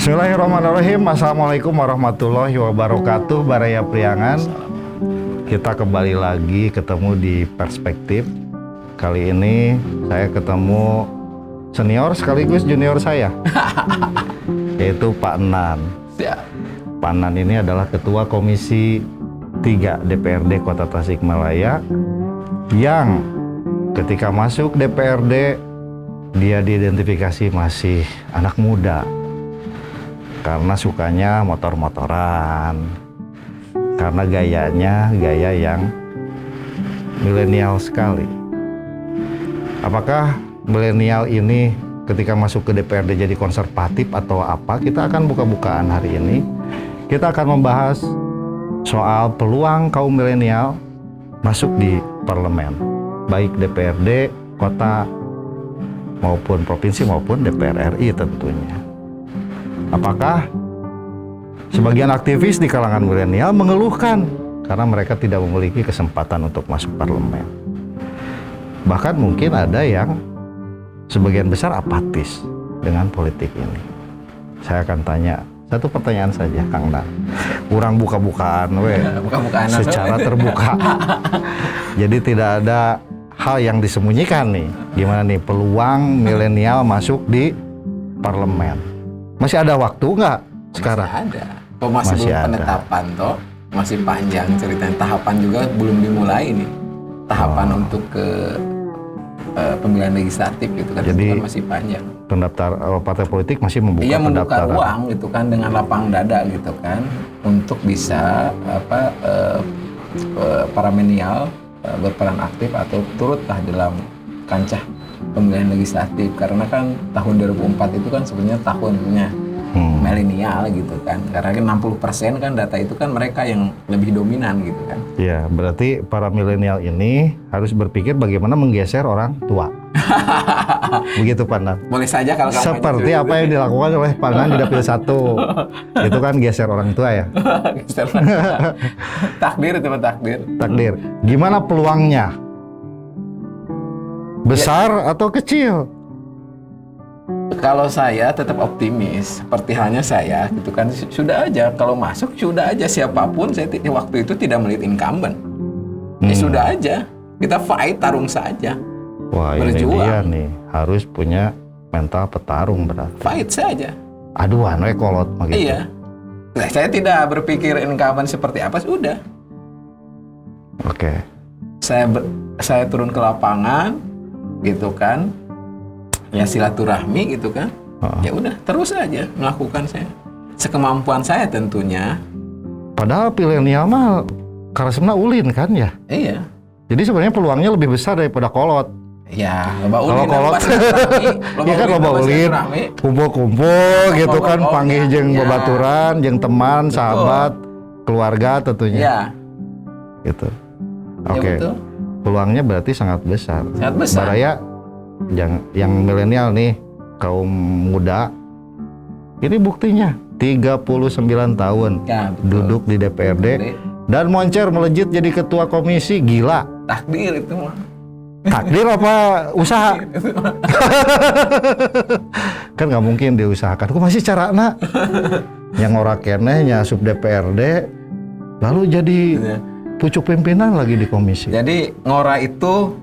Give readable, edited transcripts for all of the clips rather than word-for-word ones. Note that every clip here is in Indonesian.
Bismillahirrahmanirrahim. Assalamualaikum warahmatullahi wabarakatuh. Baraya Priangan. Kita kembali lagi ketemu di Perspektif. Kali ini saya ketemu senior sekaligus junior saya, yaitu Pak Nan. Pak Nan ini adalah Ketua Komisi 3 DPRD Kota Tasikmalaya yang ketika masuk DPRD dia diidentifikasi masih anak muda karena sukanya motor-motoran, karena gayanya gaya yang milenial sekali. Apakah milenial ini ketika masuk ke DPRD jadi konservatif atau apa? Kita akan buka-bukaan hari ini. Kita akan membahas soal peluang kaum milenial masuk di parlemen, baik DPRD kota maupun provinsi maupun DPR RI tentunya. Apakah sebagian aktivis di kalangan milenial mengeluhkan karena mereka tidak memiliki kesempatan untuk masuk parlemen? Bahkan mungkin ada yang sebagian besar apatis dengan politik ini. Saya akan tanya satu pertanyaan saja, Kang Nan. Kurang buka-bukaan, secara terbuka. Jadi tidak ada hal yang disembunyikan nih. Gimana nih peluang milenial masuk di parlemen? Masih ada waktu nggak sekarang? Masih ada. Kok masih belum ada. Penetapan toh? Masih panjang ceritanya. Tahapan juga belum dimulai nih. Tahapan untuk ke pemilihan legislatif gitu kan. Jadi itu kan masih panjang. Pendaftar partai politik masih membuka Iya, membuka pendaftaran. ruang gitu kan dengan lapang dada gitu kan untuk bisa para milenial berperan aktif atau turutlah dalam kancah pemilihan legislatif, karena kan tahun 2004 itu kan sebenarnya tahunnya milenial gitu kan, karena kan 60% kan data itu kan mereka yang lebih dominan gitu kan. Iya, berarti para milenial ini harus berpikir bagaimana menggeser orang tua. Begitu Pak Nan. Boleh saja kalau kampanye Seperti dulu. apa yang dilakukan oleh Pak Nan di Dapil 1. Itu kan geser orang tua ya. Takdir itu takdir. Takdir. Gimana peluangnya? Besar atau kecil? Kalau saya tetap optimis, seperti halnya saya gitu kan, sudah aja kalau masuk sudah aja siapapun, saya waktu itu tidak melihat incumbent. Ya sudah aja, kita fight, tarung saja. Wah, berjuang. Ini dia nih, harus punya mental petarung berarti. Fight saja. Aduan we kolot begitu. Iya. Nah, saya tidak berpikir incumbent seperti apa, sudah. Oke. Saya turun ke lapangan gitu kan. Ya silaturahmi gitu kan. Ya udah, terus aja melakukan saya sekemampuan saya tentunya. Padahal milenial mah karena ulin kan ya. Iya. Jadi sebenarnya peluangnya lebih besar daripada kolot. Ya, loba ulin. Kalau kolot, iya kan loba ulin, kumpul-kumpul gitu kan, panggih jeung babaturan, jeung teman, sahabat, keluarga tentunya. Iya. Gitu. Ya, Oke. betul. Peluangnya berarti sangat besar. Sangat besar. Baraya yang milenial nih, kaum muda, ini buktinya 39 tahun Ya, betul. duduk di DPRD dan moncer melejit jadi ketua komisi. Gila. Takdir itu mah. Takdir apa usaha? Kan nggak mungkin diusahakan. Kok masih carana yang ora keneh nya sub DPRD lalu jadi pucuk pimpinan lagi di komisi. Jadi ngora itu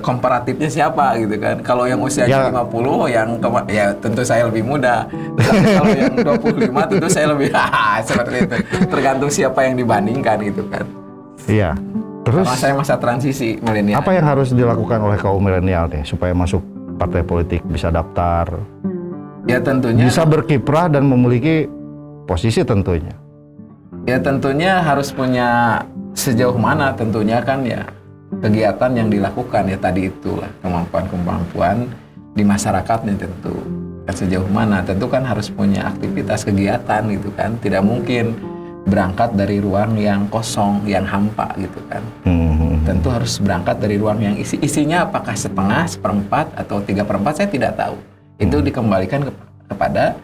komparatifnya siapa gitu kan? Kalau yang usianya 50, ya tentu saya lebih muda. Tapi kalau yang 25 tentu saya lebih seperti itu. Tergantung siapa yang dibandingkan gitu kan. Iya. Terus Karena saya masa transisi milenial. apa yang harus dilakukan oleh kaum milenial nih supaya masuk partai politik, bisa daftar, Ya tentunya bisa berkiprah dan memiliki posisi tentunya. Ya tentunya harus punya sejauh mana tentunya kan ya kegiatan yang dilakukan ya tadi itulah kemampuan-kemampuan di masyarakatnya tentu. Dan sejauh mana tentu kan harus punya aktivitas kegiatan gitu kan. Tidak mungkin berangkat dari ruang yang kosong, yang hampa gitu kan. Tentu harus berangkat dari ruang yang isinya apakah setengah, seperempat atau 3/4 saya tidak tahu. Itu dikembalikan kepada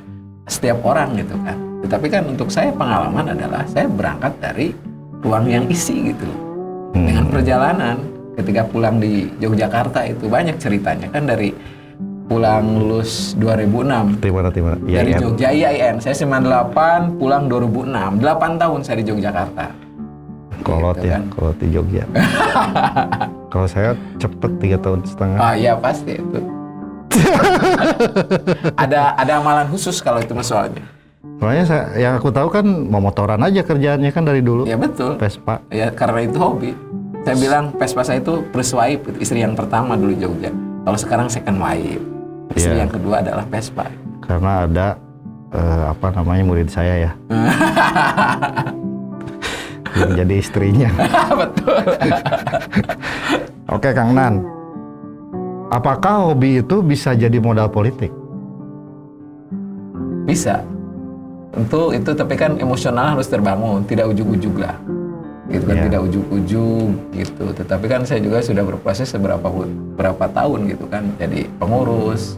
setiap orang gitu kan. Tetapi kan untuk saya pengalaman adalah saya berangkat dari ruang yang isi gitu loh. Dengan perjalanan ketika pulang di Yogyakarta itu banyak ceritanya kan dari pulang lulus 2006 Timana. dari Jogja. IAIN. Saya 98, pulang 2006. 8 tahun saya di Yogyakarta. Kolot Gitu ya, kan. kolot di Jogja. Kalau saya cepet 3 tahun setengah. Oh iya pasti itu. ada amalan khusus kalau itu soalnya. Soalnya yang aku tahu kan mau motoran aja kerjaannya kan dari dulu. Ya betul. Vespa. Ya karena itu hobi. Saya bilang Vespa saya itu first wife, istri yang pertama dulu di Jogja. Kalau sekarang second wife. Istri Iya. yang kedua adalah Vespa. Karena ada murid saya ya. Yang jadi istrinya. Betul. Oke Kang Nan. Apakah hobi itu bisa jadi modal politik? Bisa. Tentu itu tapi kan emosional harus terbangun, tidak ujug-ujug lah. Gitu kan, Iya. tidak ujug-ujug gitu. Tetapi kan saya juga sudah berproses berapa tahun gitu kan jadi pengurus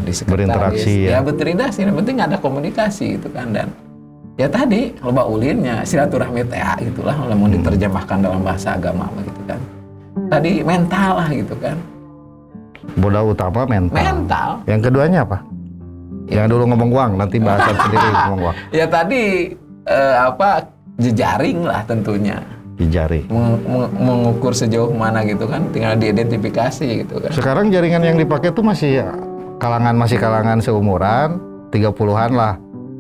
di sekretaris. Berinteraksi ya. Ya berinteraksi, yang penting ada komunikasi gitu kan dan ya tadi loba ulinnya silaturahmi teh gitulah mau diterjemahkan dalam bahasa agama gitu kan. Tadi mental lah gitu kan. Modal utama mental. Mental. Yang keduanya apa? Jangan dulu ngomong uang, nanti bahasan sendiri ngomong uang. Ya tadi jejaring lah tentunya. Jari. Mengukur sejauh mana gitu kan, tinggal diidentifikasi gitu kan. Sekarang jaringan yang dipakai tuh masih kalangan seumuran 30-an lah.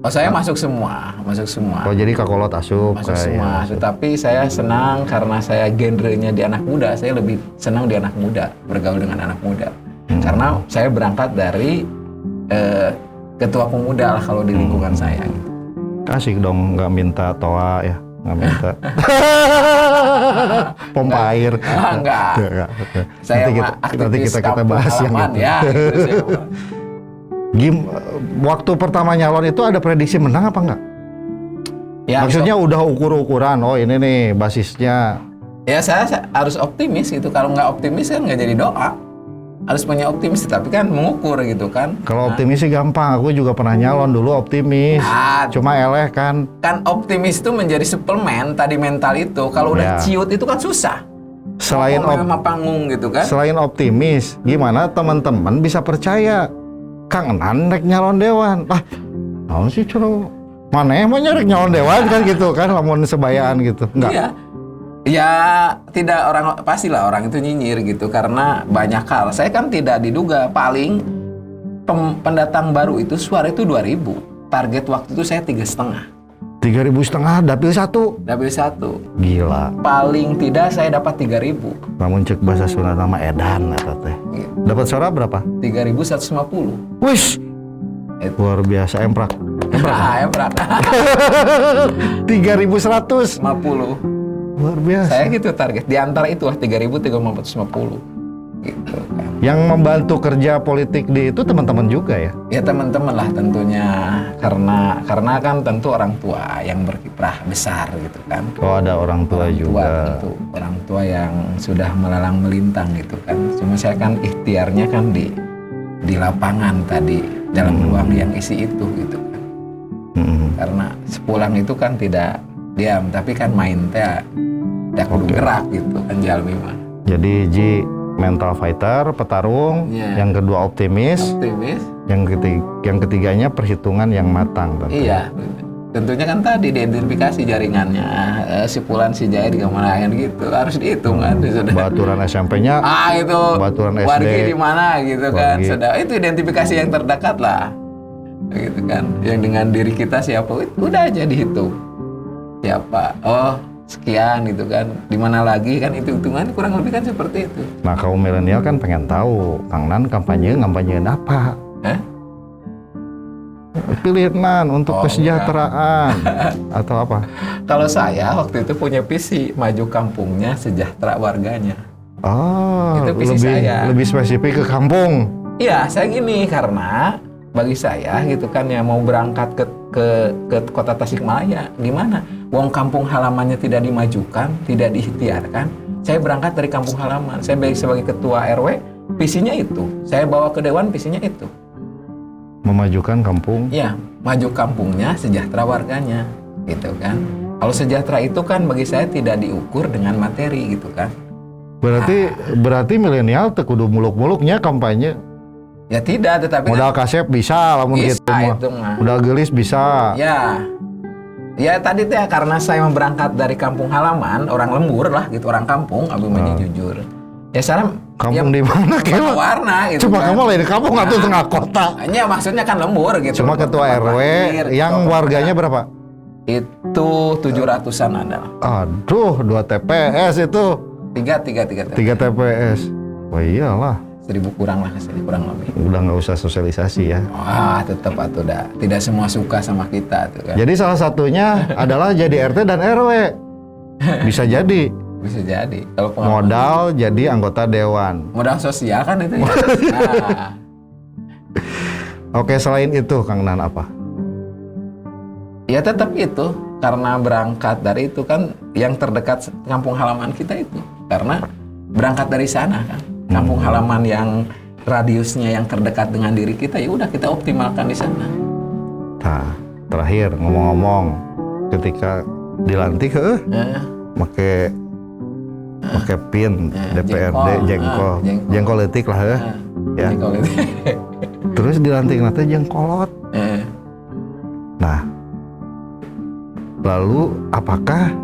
Oh saya masuk semua. Oh jadi Kakolot asup. Masuk semua. Tetapi saya senang karena saya genrenya di anak muda. Saya lebih senang di anak muda, bergaul dengan anak muda. Karena saya berangkat dari ketua pemuda lah kalau di lingkungan saya. Gitu. Asik dong, nggak minta toa ya, nggak minta pompa air. Enggak. Saya Nanti kita bahas yang itu. Ya, gitu saya mah. Waktu pertama nyalon itu ada prediksi menang apa enggak? Ya, Maksudnya udah ukur-ukuran, oh ini nih basisnya. ya saya harus optimis gitu. Kalau nggak optimis kan nggak jadi doa. Harus punya optimis, tapi kan mengukur gitu kan. Kalau optimis sih gampang, aku juga pernah nyalon dulu optimis. Cuma eleh kan. Kan optimis itu menjadi suplemen tadi mental itu. Kalau udah Ya. ciut itu kan susah. Selain sama panggung gitu kan. Selain optimis, gimana teman-teman bisa percaya Kang Nan rek nyalon dewan? Naon sih cero? Maneh mau nyarek nyalon dewan kan gitu kan, lamun sebayaan gitu. Enggak. Iya. Ya tidak pastilah orang itu nyinyir gitu karena banyak hal. Saya kan tidak diduga paling pendatang baru itu suara itu 2.000. Target waktu itu saya 3,5. 3.500 dapil 1. Dapil 1. Gila. Paling tidak saya dapat 3.000. Namun cek bahasa Sunda nama edan eta teh. Gitu. Dapat suara berapa? 3.150. Wis. Luar biasa emprak. Emprak. 3.100. 50. Luar biasa. Saya gitu target. Di antara itu 3.350 gitu kan. Yang membantu kerja politik di itu teman-teman juga ya? Ya teman-teman lah tentunya karena kan tentu orang tua yang berkiprah besar gitu kan. Oh ada orang tua juga. Tentu orang tua yang sudah melalang melintang gitu kan. Cuma saya kan ikhtiarnya kan di lapangan tadi dalam ruang yang isi itu gitu kan. Karena sepulang itu kan tidak diam tapi kan main teh tidak kudu gerak gitu kan jalmi mah. Jadi Ji mental fighter, petarung, yang kedua optimis, yang ketiganya perhitungan yang matang. Tentu. Iya, tentunya kan tadi diidentifikasi jaringannya, si Pulan, si Jaya di kemana gitu, harus dihitung kan. Baturan SMP-nya, itu baturan SD, wargi di mana gitu kan, sudah itu identifikasi yang terdekat lah, gitu kan. Yang dengan diri kita siapa, udah aja dihitung. Siapa? Oh. Sekian gitu kan, di mana lagi kan itu hitungan kurang lebih kan seperti itu. Nah kaum milenial kan pengen tahu Kang Nan ngampanyein apa? Pilih Nan untuk kesejahteraan atau apa? Kalau saya waktu itu punya visi maju kampungnya sejahtera warganya. Oh, itu visi saya. Lebih spesifik ke kampung. Iya, saya gini karena bagi saya gitu kan ya mau berangkat ke kota Tasikmalaya gimana? Wong kampung halamannya tidak dimajukan, tidak diikhtiarkan. Saya berangkat dari kampung halaman. Saya sebagai ketua RW, visinya itu. Saya bawa ke dewan, visinya itu. Memajukan kampung? Iya, maju kampungnya, sejahtera warganya, gitu kan. Kalau sejahtera itu kan bagi saya tidak diukur dengan materi gitu kan. Berarti milenial teu kudu muluk-muluknya kampanye. Ya tidak, tetapi Modal kasep bisa, lamun bisa gitu mah. itu mah. Modal gelis bisa. Ya. Ya tadi teh karena saya berangkat dari kampung halaman, orang lembur lah gitu, orang kampung, abi mah jujur. Ya sekarang Kampung di mana kira? warna gitu. Cuma kan. kamu lain kampung atau tengah kota. Hanya maksudnya kan lembur gitu. Cuma ketua RW yang warganya berapa? Itu 700-an ada. Aduh, 2 TPS itu. 3 TPS. Wah iyalah. 1000 kurang lah, 1000 kurang lebih. Udah nggak usah sosialisasi ya. Wah, tetap atuh dah. Tidak semua suka sama kita tuh kan. Jadi salah satunya adalah jadi RT dan RW. Bisa jadi. Bisa jadi. Kalau pengalaman Modal jadi anggota dewan. modal sosial kan itu ya. Nah, Oke, selain itu Kang Nan apa? ya tetap itu karena berangkat dari itu kan yang terdekat kampung halaman kita itu. Karena berangkat dari sana kan. Kampung halaman yang radiusnya yang terdekat dengan diri kita, ya udah kita optimalkan di sana. Nah, terakhir ngomong-ngomong, ketika dilantik make pin DPRD jengkol letik lah ya. Terus dilantik nanti jengkolot. Nah, lalu apakah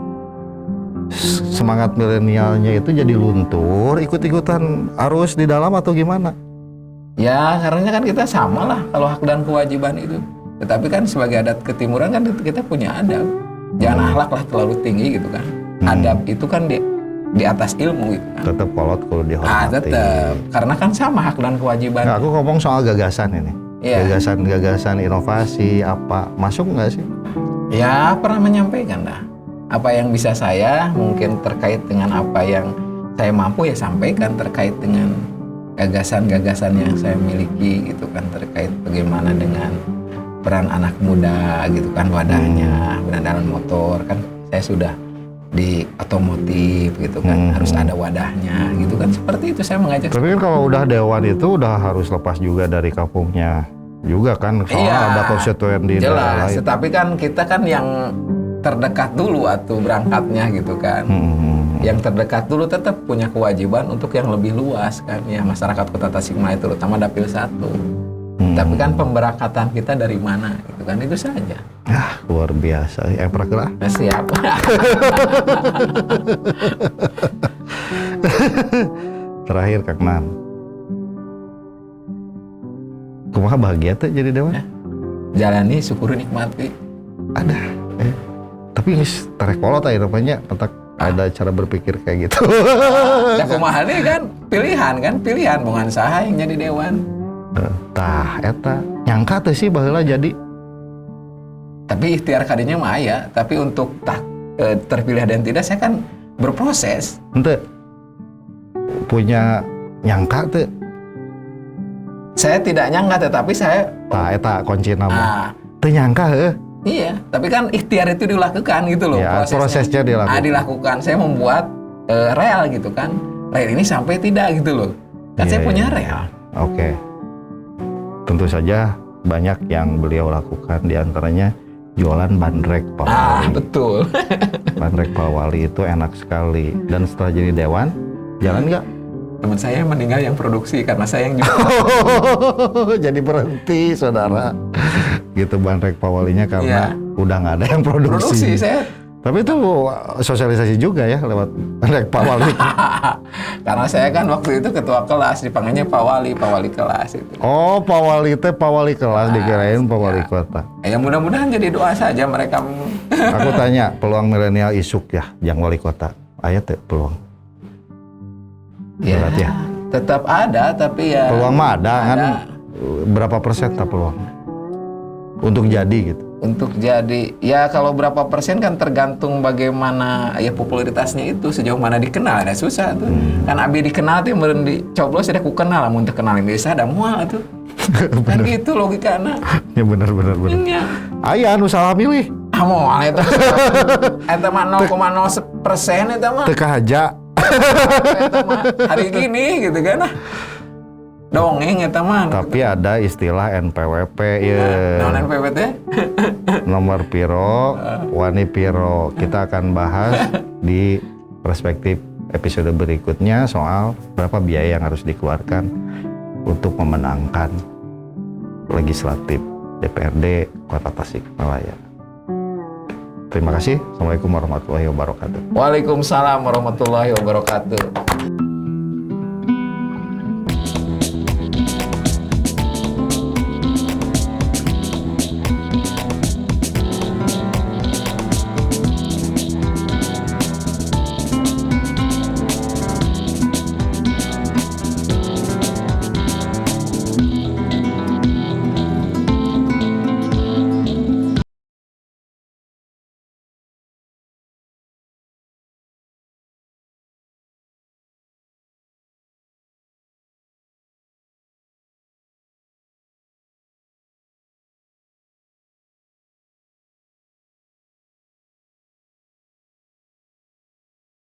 semangat milenialnya itu jadi luntur ikut-ikutan arus di dalam atau gimana? Ya karena kan kita sama lah kalau hak dan kewajiban itu. Tetapi kan sebagai adat ketimuran kan kita punya adab. Jangan akhlak lah terlalu tinggi gitu kan. Adab itu kan di atas ilmu gitu kan. Tetap kolot kalau dihormati. Tetap. Karena kan sama hak dan kewajiban. Nah, aku ngomong soal gagasan ini. Iya. Gagasan inovasi apa masuk nggak sih? Ya pernah menyampaikan dah. Apa yang bisa saya mungkin terkait dengan apa yang saya mampu ya sampaikan terkait dengan gagasan-gagasan yang saya miliki gitu kan, terkait bagaimana dengan peran anak muda gitu kan, wadahnya berandalan motor kan, saya sudah di otomotif gitu kan, harus ada wadahnya gitu kan, seperti itu saya mengajak. Tapi kan kalau udah dewan itu udah harus lepas juga dari kampungnya juga kan, soalnya ada konstituen di daerah lain. Tetapi kan kita kan yang terdekat dulu atau berangkatnya gitu kan. Yang terdekat dulu tetap punya kewajiban untuk yang lebih luas kan ya, masyarakat Kota Tasikmalaya terutama Dapil 1. Tapi kan pemberangkatan kita dari mana gitu kan, itu saja. Luar biasa, Eprak lah. Siap. Terakhir Kang Nan, kumaha bahagia tuh jadi dewan? Jalani, syukuri, nikmati. Ada. Tapi geus tarek kolot aja namanya, petak ada cara berpikir kayak gitu. Ya kumaha nih kan pilihan bungan saha yang jadi dewan. Tah eta nyangka tuh sih baheula jadi. Tapi ikhtiar kadinya mah aya, tapi untuk terpilih dan tidak saya kan berproses. Henteu punya nyangka tuh. Saya tidak nyangka tetapi saya eta kunci nama. Teu nyangka heuh. Iya, tapi kan ikhtiar itu dilakukan gitu loh. Ya, prosesnya dilakukan. Dilakukan. Saya membuat rel gitu kan. Rel ini sampai tidak gitu loh. Kan saya punya rel. Oke. Tentu saja banyak yang beliau lakukan, diantaranya jualan bandrek Pak Wali. Betul. Bandrek Pak Wali itu enak sekali. Dan setelah jadi dewan, jalan nggak? Teman saya meninggal yang produksi karena saya yang jual. Jadi berhenti saudara. Gitu bandrek Pak Walinya karena udah nggak ada yang produksi. Saya. Tapi itu sosialisasi juga ya lewat bandrek Pak Wali. Karena saya kan waktu itu ketua kelas, dipanggilnya Pak Wali kelas itu. Oh, Pak Wali teh Pak Wali kelas, dikirain Pak Wali kota. Ya mudah-mudahan jadi doa saja mereka. Aku tanya, peluang milenial isuk ya, yang wali kota. Aya teh peluang? Ya, tetap ada, tapi ya. Peluang mah ada kan? Berapa persen tak peluang? Untuk jadi gitu. Untuk jadi, ya kalau berapa persen kan tergantung bagaimana ya popularitasnya itu, sejauh mana dikenal, ada susah tuh. Kan abi dikenal tuh, meren dicoblos ada ku kenal, mun teu kenal bisa ada mual tuh. Kan gitu logikana. Ya benar. Ya. Aya anu salah milih. Moal eta. Eta mah 0,0% eta mah. Teu kahaja. Eta mah hari gini gitu kan. Dongeng eta mah. Tapi ada istilah NPWP ya. Naon NPWP teh? Nomor piro, wani piro. Kita akan bahas di perspektif episode berikutnya soal berapa biaya yang harus dikeluarkan untuk memenangkan legislatif DPRD Kota Tasikmalaya. Terima kasih. Assalamualaikum warahmatullahi wabarakatuh. Waalaikumsalam warahmatullahi wabarakatuh.